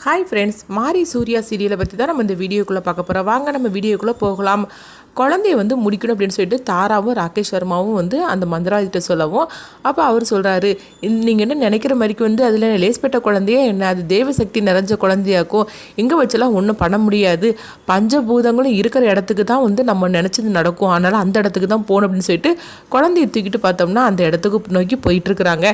Hi friends, மாரி சூர்யா சீரியலை பற்றி தான் நம்ம இந்த வீடியோக்குள்ளே பார்க்க போகிறோம். வாங்க நம்ம வீடியோக்குள்ளே போகலாம். குழந்தைய முடிக்கணும் அப்படின்னு சொல்லிட்டு தாராவும் ராகேஷ் சர்மாவும் அந்த மந்திராதிட்ட சொல்லவும், அப்போ அவர் சொல்கிறாரு, நீங்கள் என்ன நினைக்கிற மாதிரிக்கு அதில் லேஸ்பெட்ட குழந்தையே என்ன, அது தேவசக்தி நிறைஞ்ச குழந்தையாக்கும், இங்கே வச்செல்லாம் ஒன்றும் பண்ண முடியாது, பஞ்சபூதங்களும் இருக்கிற இடத்துக்கு தான் நம்ம நினச்சது நடக்கும், அதனால் அந்த இடத்துக்கு தான் போகணும் அப்படின்னு சொல்லிட்டு குழந்தைய தூக்கிட்டு பார்த்தோம்னா அந்த இடத்துக்கு நோக்கி போயிட்டுருக்குறாங்க.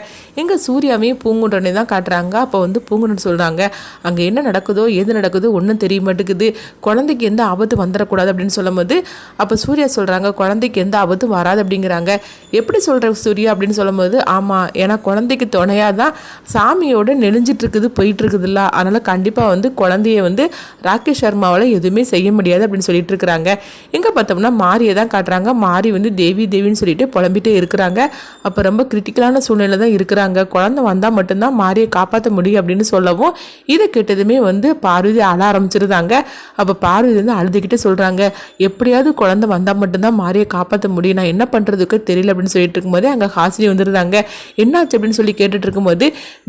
எங்கே சூர்யாவையும் பூங்குன்றனை தான் காட்டுறாங்க. அப்போ பூங்குன்றன் சொல்கிறாங்க, அங்கே என்ன நடக்குதோ எது நடக்குதோ ஒன்றும் தெரிய மாட்டேங்குது, குழந்தைக்கு எந்த ஆபத்து வந்துடக்கூடாது அப்படின்னு சொல்லும் போது, அப்போ சூர்யா சொல்கிறாங்க, குழந்தைக்கு எந்த ஆபத்தும் வராது அப்படிங்கிறாங்க. எப்படி சொல்கிற சூர்யா அப்படின்னு சொல்லும்போது, ஆமாம், ஏன்னா குழந்தைக்கு துணையாக தான் சாமியோடு நெளிஞ்சிட்டு இருக்குது போயிட்டு இருக்குதுல்ல, அதனால் கண்டிப்பாக குழந்தைய ராகேஷ் சர்மாவால் எதுவுமே செய்ய முடியாது அப்படின்னு சொல்லிட்டு இருக்கிறாங்க. எங்கே பார்த்தோம்னா மாரியை தான் காட்டுறாங்க. மாரி தேவி தேவின்னு சொல்லிட்டு புலம்பிட்டே இருக்கிறாங்க. அப்போ ரொம்ப கிரிட்டிக்கலான சூழ்நிலை தான் இருக்கிறாங்க. குழந்தை வந்தால் மட்டும்தான் மாரியை காப்பாற்ற முடியும் அப்படின்னு சொல்லவும், இதை கேட்டதுமே பார்வதி அழ ஆரம்பிச்சிருந்தாங்க. அப்போ பார்வதி அழுதுகிட்டே சொல்கிறாங்க, எப்படியாவது குழந்தை வந்தால் மட்டும்தான் மாரியை காப்பாற்ற முடியும், நான் என்ன பண்ணுறதுக்கு தெரியல அப்படின்னு சொல்லிட்டு இருக்கும்போது அங்கே ஹாசினி வந்துருந்தாங்க. என்னாச்சு அப்படின்னு சொல்லி கேட்டுட்டு இருக்கும்போது,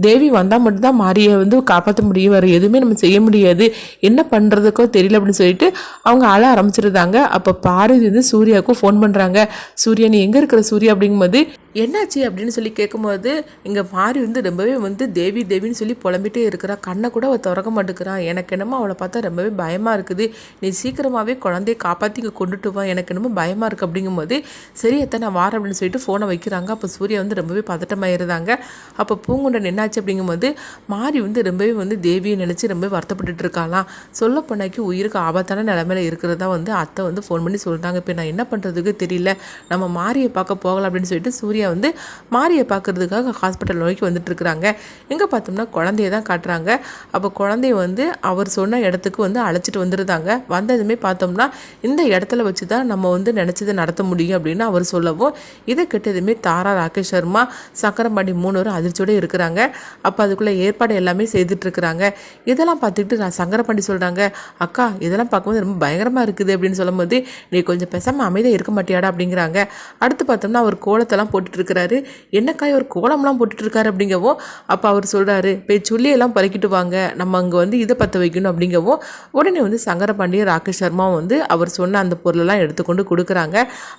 தேவி வந்தால் மட்டும்தான் மாரியை காப்பாற்ற முடியும், வேறு எதுவுமே நம்ம செய்ய முடியாது, என்ன பண்ணுறதுக்கோ தெரியல அப்படின்னு சொல்லிட்டு அவங்க அழ ஆரம்பிச்சிருந்தாங்க. அப்போ பார்வதி சூர்யாவுக்கும் ஃபோன் பண்ணுறாங்க. சூர்யா, நீ எங்கே இருக்கிற சூர்யா அப்படிங்கும்போது, என்னாச்சு அப்படின்னு சொல்லி கேட்கும்போது, இங்கே மாறி ரொம்பவே தேவி தேவின்னு சொல்லி புலம்பிட்டே இருக்கிறா, கண்ணை கூட அவள் திறக்க மாட்டேங்கிறான், எனக்கு என்னமோ அவளை பார்த்தா ரொம்பவே பயமாக இருக்குது, நீ சீக்கிரமாகவே குழந்தைய காப்பாற்றி இங்கே கொண்டுட்டு வா, எனக்கு என்னமோ பயமாக இருக்குது அப்படிங்கும்போது, சரி அத்தை நான் வாரேன் அப்படின்னு சொல்லிட்டு ஃபோனை வைக்கிறாங்க. அப்போ சூர்யா ரொம்பவே பதட்டமாயிருந்தாங்க. அப்போ பூங்குண்டன் என்னாச்சு அப்படிங்கும்போது, மாறி ரொம்பவே தேவியை நினச்சி ரொம்ப வருத்தப்பட்டுட்டு இருக்காலாம், சொல்ல போனாக்கி உயிருக்கு ஆபத்தான நிலைமையில இருக்கிறதா அத்தை ஃபோன் பண்ணி சொல்கிறாங்க. இப்போ நான் என்ன பண்ணுறதுக்கு தெரியல, நம்ம மாரியை பார்க்க போகலாம் அப்படின்னு சொல்லிட்டு சூர்யா மாரியை பார்க்கறதுக்காக ஹாஸ்பிட்டல் நோக்கி வந்துட்டு இருக்கிறாங்க. எங்கே பார்த்தோம்னா குழந்தைய தான் காட்டுறாங்க. அப்போ குழந்தைய அவர் சொன்ன இடத்துக்கு அழைச்சிட்டு வந்துருந்தாங்க. வந்ததுமே பார்த்தோம்னா இந்த இடத்துல வச்சு தான் நம்ம நினச்சதை நடத்த முடியும் அப்படின்னு அவர் சொல்லவும், இதை கெட்டதுமே தாரா ராகேஷ் சர்மா சக்கரபாண்டி 3 அதிர்ச்சியோடு இருக்கிறாங்க. அப்போ அதுக்குள்ளே ஏற்பாடு எல்லாமே செய்துட்டு இருக்கிறாங்க. இதெல்லாம் பார்த்துக்கிட்டு சங்கரபாண்டி சொல்கிறாங்க, அக்கா இதெல்லாம் பார்க்கும்போது ரொம்ப பயங்கரமாக இருக்குது அப்படின்னு சொல்லும்போது, நீ கொஞ்சம் பேசாமல் அமைதியாக இருக்க மாட்டியாடா அப்படிங்கிறாங்க. அடுத்து பார்த்தோம்னா அவர் கோலத்தெல்லாம் போட்டு இருக்கிறாரு. என்னக்காய் ஒரு கோலம்லாம் போட்டுட்டு இருக்காரு அப்படிங்கவும், அப்போ அவர் சொல்கிறாரு, போய் சொல்லியெல்லாம் பறக்கிட்டு வாங்க, நம்ம அங்கே இதை பற்ற வைக்கணும் அப்படிங்கவும், உடனே சங்கரபாண்டிய ராகேஷ் சர்மா அவர் சொன்ன அந்த பொருளெல்லாம் எடுத்துக்கொண்டு கொடுக்குறாங்க.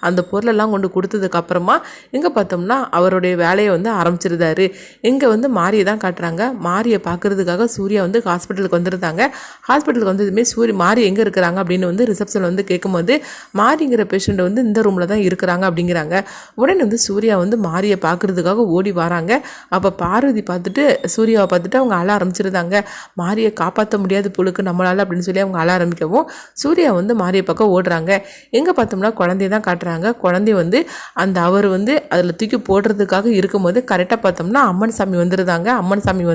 அந்த பொருளெல்லாம் கொண்டு கொடுத்ததுக்கப்புறமா இங்கே பார்த்தோம்னா அவருடைய வேலையை ஆரம்பிச்சிருந்தாரு. இங்கே மாரியை தான் காட்டுறாங்க. மாரியை பார்க்கறதுக்காக சூர்யா ஹாஸ்பிட்டலுக்கு வந்துருந்தாங்க. ஹாஸ்பிட்டலுக்கு வந்ததுமே மாரி எங்கே இருக்கிறாங்க அப்படின்னு ரிசப்ஷனில் கேட்கும்போது, மாரிங்கிற பேஷண்ட் இந்த ரூமில் தான் இருக்கிறாங்க அப்படிங்கிறாங்க. உடனே சூர்யா மாரியை பார்க்கறதுக்காக ஓடி வராங்க. அப்போ பார்வதி பார்த்துட்டு சூர்யாவை பார்த்துட்டு அவங்க அழ ஆரம்பிச்சிருந்தாங்க. மாரியை காப்பாற்ற முடியாது பொழுக்கு நம்மளால் அப்படின்னு சொல்லி அவங்க அழ ஆரம்பிக்கவும், சூர்யா மாரியை பக்கம் ஓடுறாங்க. எங்கே பார்த்தோம்னா குழந்தைய தான் காட்டுறாங்க. குழந்தைய அந்த அவர் அதில் தூக்கி போடுறதுக்காக இருக்கும்போது கரெக்டாக பார்த்தோம்னா அம்மன் சாமி வந்துருந்தாங்க. அம்மன் சாமி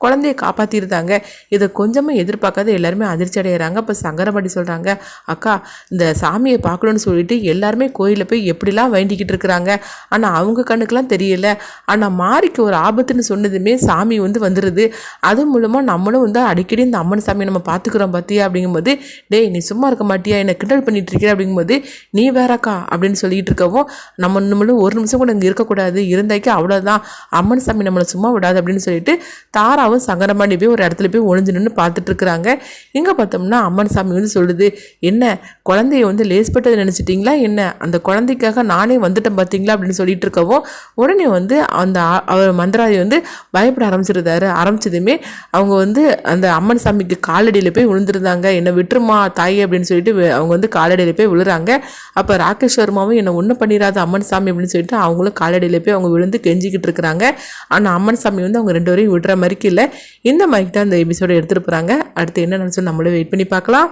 குழந்தைய காப்பாற்றிருந்தாங்க. இதை கொஞ்சமாக எதிர்பார்க்காத எல்லாருமே அதிர்ச்சி அடைகிறாங்க. அப்போ சங்கரபாண்டி சொல்கிறாங்க, அக்கா இந்த சாமியை பார்க்கணுன்னு சொல்லிட்டு எல்லாருமே கோயிலில் போய் எப்படிலாம் வேண்டிக்கிட்டு இருக்கிறாங்க, ஆனால் அவங்க கண்ணுக்கெல்லாம் தெரியல, ஆனால் மாரிக்கு ஒரு ஆபத்துன்னு சொன்னதுமே சாமி வந்துடுது, அது மூலமாக நம்மளும் அடிக்கடி இந்த அம்மன் சாமியை நம்ம பார்த்துக்கிறோம் பார்த்தியா அப்படிங்கும்போது, டேய் நீ சும்மா இருக்க மாட்டியா, என்னை கிண்டல் பண்ணிட்டு இருக்கிற அப்படிங்கும்போது, நீ வேறக்கா அப்படின்னு சொல்லிட்டு இருக்கவும், நம்மளும் ஒரு நிமிஷம் கூட இங்கே இருக்கக்கூடாது, இருந்தாக்கி அவ்வளோதான், அம்மன் சாமி நம்மளை சும்மா விடாது அப்படின்னு சொல்லிட்டு தாராவும் சங்கரபாண்டி போய் ஒரு இடத்துல போய் ஒளிஞ்சுன்னு பார்த்துட்டு இருக்கிறாங்க. இங்கே பார்த்தோம்னா அம்மன் சாமி சொல்லுது, என்ன குழந்தைய லேஸ்பட்டதை நினச்சிட்டிங்களா என்ன, அந்த குழந்தைக்காக நானே வந்துட்டேன் பார்த்தீங்களா அப்படின்னு சொல்லிட்டு இருக்கவும், உடனே அந்த அவர் மந்திராதி பயப்பட ஆரம்பிச்சதுமே அவங்க அந்த அம்மன் சாமிக்கு காலடியில் போய் விழுந்துருந்தாங்க. என்னை விட்டுருமா தாய் அப்படின்னு சொல்லிட்டு அவங்க காலடியில் போய் விழுறாங்க. அப்போ ராகேஷ் சர்மாவும் என்னை ஒன்றும் பண்ணிடாத அம்மன் சாமி அப்படின்னு சொல்லிட்டு அவங்களும் காலடியில் போய் அவங்க விழுந்து கெஞ்சிக்கிட்டு இருக்கிறாங்க. ஆனால் அம்மன் சாமி அவங்க 2 பேரையும் விடுற மாதிரிக்கு இல்லை. இந்த மாதிரி தான் இந்த எபிசோட எடுத்துகிட்டு போகிறாங்க. அடுத்து என்ன நினச்சோம் நம்மளே வெயிட் பண்ணி பார்க்கலாம்.